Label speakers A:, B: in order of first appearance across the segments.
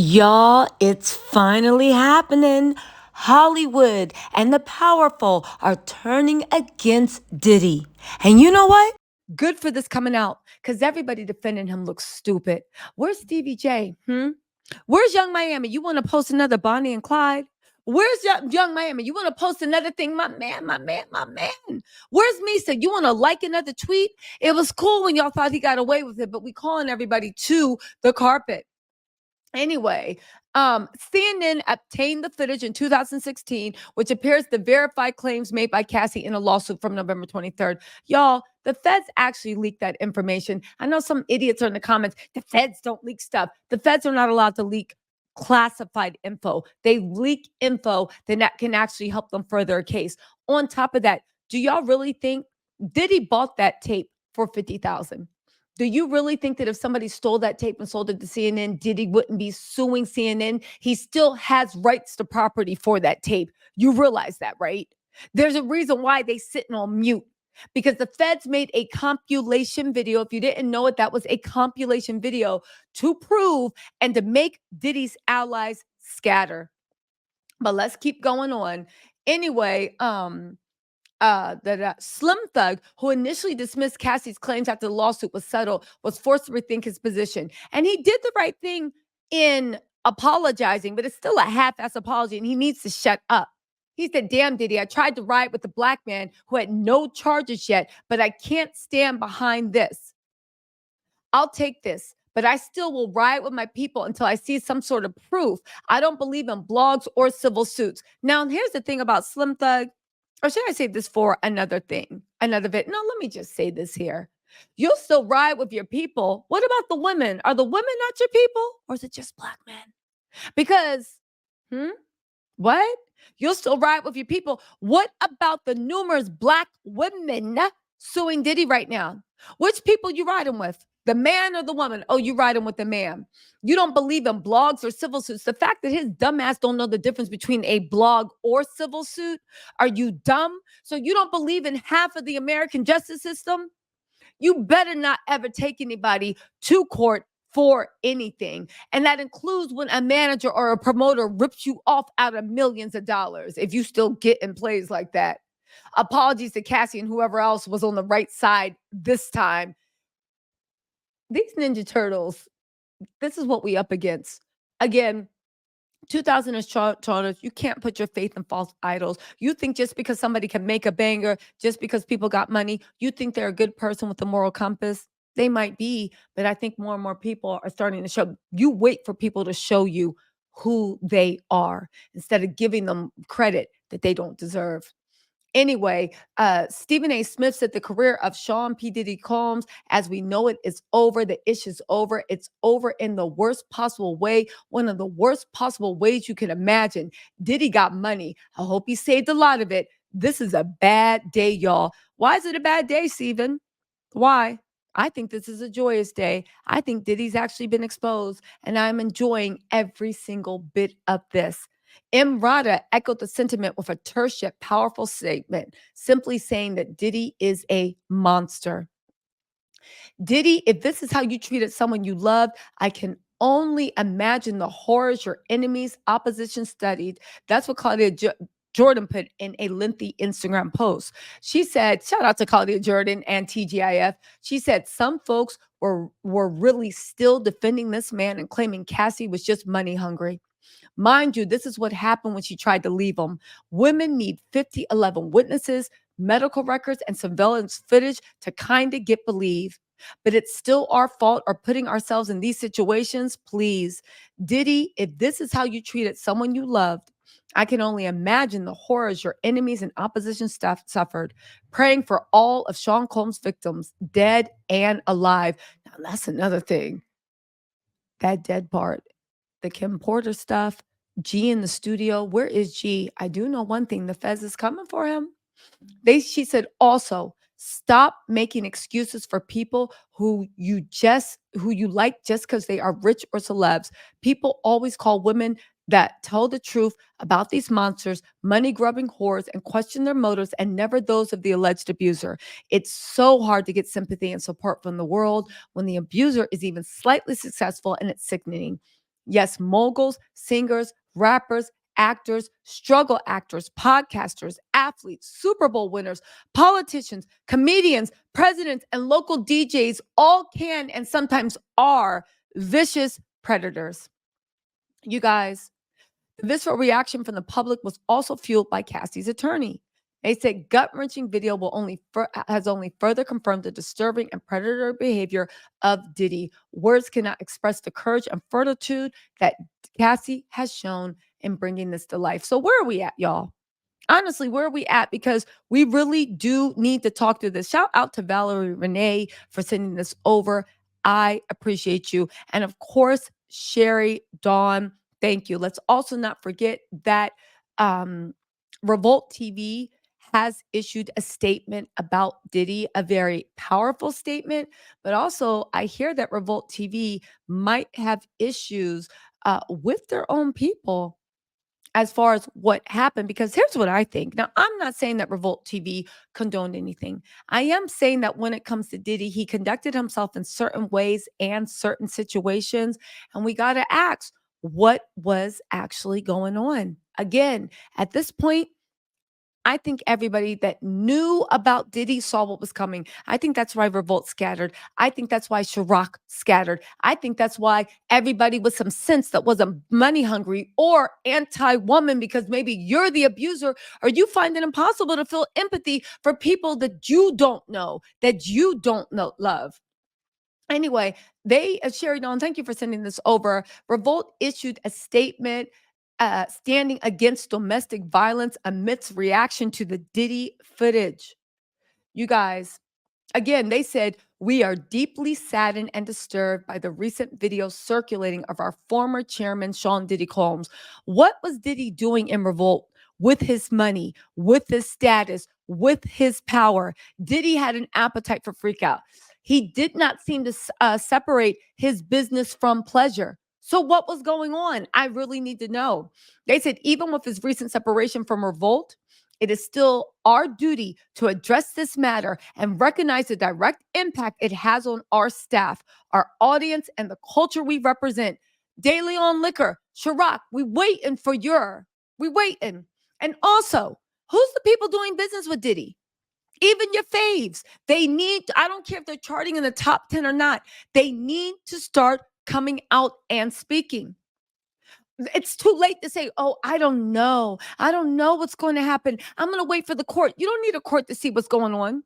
A: Y'all, it's finally happening. Hollywood and the powerful are turning against Diddy. And you know what? Good for this coming out because everybody defending him looks stupid. Where's Stevie J? Where's Young Miami? You want to post another Bonnie and Clyde? Where's Young Miami? You want to post another thing? My man, my man, my man. Where's Misa? You want to like another tweet? It was cool when y'all thought he got away with it, but we calling everybody to the carpet. Anyway, CNN obtained the footage in 2016, which appears to verify claims made by Cassie in a lawsuit from November 23rd. Y'all, the feds actually leaked that information. I know some idiots are in the comments. The feds don't leak stuff. The feds are not allowed to leak classified info. They leak info that can actually help them further a case. On top of that, do y'all really think Diddy bought that tape for $50,000? Do you really think that if somebody stole that tape and sold it to CNN, Diddy wouldn't be suing CNN? He still has rights to property for that tape. You realize that, right? There's a reason why they sitting on mute because the feds made a compilation video. If you didn't know it, that was a compilation video to prove and to make Diddy's allies scatter. But let's keep going on. Anyway, Slim Thug, who initially dismissed Cassie's claims after the lawsuit was settled, was forced to rethink his position. And he did the right thing in apologizing, but it's still a half-ass apology, and he needs to shut up. He said, damn, Diddy, I tried to ride with the black man who had no charges yet, but I can't stand behind this. I'll take this, but I still will ride with my people until I see some sort of proof. I don't believe in blogs or civil suits. Now, here's the thing about Slim Thug. Or should I say this for another thing? Another bit? No, let me just say this here. You'll still ride with your people. What about the women? Are the women not your people? Or is it just black men? Because, what? You'll still ride with your people. What about the numerous black women suing Diddy right now? Which people you riding with? The man or the woman? Oh, you riding with the man. You don't believe in blogs or civil suits. The fact that his dumbass don't know the difference between a blog or civil suit. Are you dumb? So you don't believe in half of the American justice system? You better not ever take anybody to court for anything. And that includes when a manager or a promoter rips you off out of millions of dollars if you still get in plays like that. Apologies to Cassie and whoever else was on the right side this time. These Ninja Turtles, this is what we up against. Again, 2000 is charters. You can't put your faith in false idols. You think just because somebody can make a banger, just because people got money, you think they're a good person with a moral compass? They might be, but I think more and more people are starting to show. You wait for people to show you who they are instead of giving them credit that they don't deserve. Anyway, Stephen A. Smith said the career of Sean P. Diddy Combs, as we know it, is over. The issue's over. It's over in the worst possible way, one of the worst possible ways you can imagine. Diddy got money. I hope he saved a lot of it. This is a bad day, y'all. Why is it a bad day, Stephen? Why? I think this is a joyous day. I think Diddy's actually been exposed, and I'm enjoying every single bit of this. Rada echoed the sentiment with a terse yet powerful statement, simply saying that Diddy is a monster. Diddy, if this is how you treated someone you loved, I can only imagine the horrors your enemies, opposition studied. That's what Claudia Jordan put in a lengthy Instagram post. She said, shout out to Claudia Jordan and TGIF. She said some folks were really still defending this man and claiming Cassie was just money hungry. Mind you, this is what happened when she tried to leave him. Women need 50-11 witnesses, medical records, and surveillance footage to kind of get believed. But it's still our fault or putting ourselves in these situations. Please, Diddy, if this is how you treated someone you loved, I can only imagine the horrors your enemies and opposition staff suffered. Praying for all of Sean Combs' victims, dead and alive. Now, that's another thing. That dead part. The Kim Porter stuff. G in the studio. Where is G? I do know one thing. The feds is coming for him. She said also, stop making excuses for people who you like just because they are rich or celebs. People always call women that tell the truth about these monsters, money-grubbing whores, and question their motives and never those of the alleged abuser. It's so hard to get sympathy and support from the world when the abuser is even slightly successful, and it's sickening. Yes, moguls, singers, rappers, actors, struggle actors, podcasters, athletes, Super Bowl winners, politicians, comedians, presidents, and local DJs all can and sometimes are vicious predators. You guys, the visceral reaction from the public was also fueled by Cassie's attorney. They said gut-wrenching video has only further confirmed the disturbing and predatory behavior of Diddy. Words cannot express the courage and fortitude that Cassie has shown in bringing this to life. So where are we at, y'all? Honestly, where are we at? Because we really do need to talk through this. Shout out to Valerie Renee for sending this over. I appreciate you. And of course, Sherry, Dawn, thank you. Let's also not forget that Revolt TV has issued a statement about Diddy, a very powerful statement. But also, I hear that Revolt TV might have issues with their own people as far as what happened, because here's what I think. Now, I'm not saying that Revolt TV condoned anything. I am saying that when it comes to Diddy, he conducted himself in certain ways and certain situations, and we got to ask what was actually going on. Again, at this point, I think everybody that knew about Diddy saw what was coming. I think that's why Revolt scattered. I think that's why Chirac scattered. I think that's why everybody with some sense that wasn't money hungry or anti-woman, because maybe you're the abuser or you find it impossible to feel empathy for people that you don't know, love. Anyway, Sherry Dawn, thank you for sending this over. Revolt issued a statement standing against domestic violence amidst reaction to the Diddy footage. You guys, again, they said, we are deeply saddened and disturbed by the recent video circulating of our former chairman, Sean Diddy Combs. What was Diddy doing in Revolt with his money, with his status, with his power? Diddy had an appetite for freak out. He did not seem to separate his business from pleasure. So what was going on? I really need to know. They said even with his recent separation from Revolt, it is still our duty to address this matter and recognize the direct impact it has on our staff, our audience, and the culture we represent. Daily on Liquor, Chirac, we waiting. And also, who's the people doing business with Diddy? Even your faves. I don't care if they're charting in the top 10 or not, they need to start coming out and speaking. It's too late to say, oh, I don't know. I don't know what's going to happen. I'm going to wait for the court. You don't need a court to see what's going on.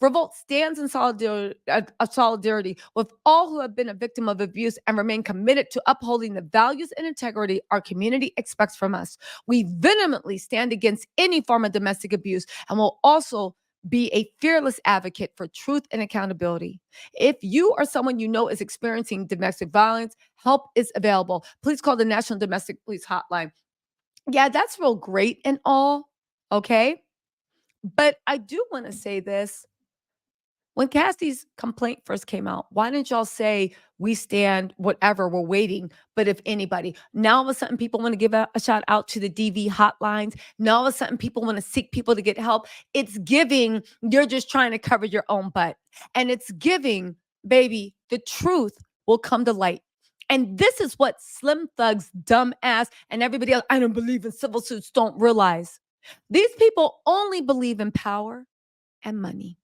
A: Revolt stands in solidarity with all who have been a victim of abuse and remain committed to upholding the values and integrity our community expects from us. We vehemently stand against any form of domestic abuse and will also be a fearless advocate for truth and accountability. If you or someone you know is experiencing domestic violence, help is available. Please call the National Domestic Police Hotline. Yeah, that's real great and all, okay? But I do want to say this. When Cassie's complaint first came out, why didn't y'all say we stand whatever, we're waiting, but if anybody? Now all of a sudden people want to give a shout out to the DV hotlines. Now all of a sudden people want to seek people to get help. It's giving you're just trying to cover your own butt. And it's giving, baby, the truth will come to light. And this is what Slim Thug's dumb ass and everybody else, I don't believe in civil suits, don't realize. These people only believe in power and money.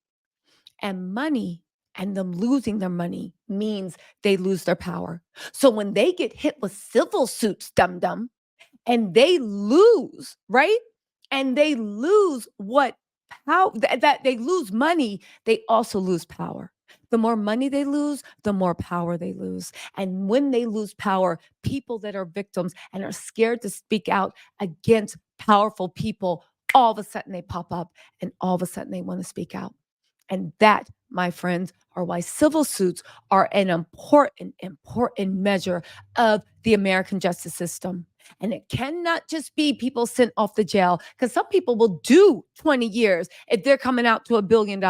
A: And money and them losing their money means they lose their power. So when they get hit with civil suits, dum-dum, and they lose, right? And they lose what power that they lose money, they also lose power. The more money they lose, the more power they lose. And when they lose power, people that are victims and are scared to speak out against powerful people, all of a sudden they pop up and all of a sudden they want to speak out. And that, my friends, are why civil suits are an important measure of the American justice system. And it cannot just be people sent off the jail, because some people will do 20 years if they're coming out to $1 billion.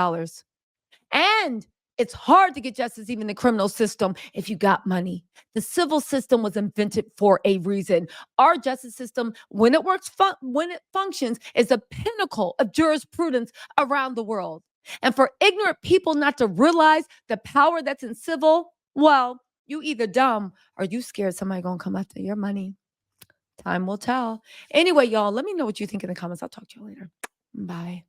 A: And it's hard to get justice, even in the criminal system, if you got money. The civil system was invented for a reason. Our justice system, when it works, when it functions, is the pinnacle of jurisprudence around the world. And for ignorant people not to realize the power that's in civil, well, You either dumb or you scared somebody gonna come after your money. Time will tell. Anyway, y'all, let me know what you think in the comments. I'll talk to you later. Bye.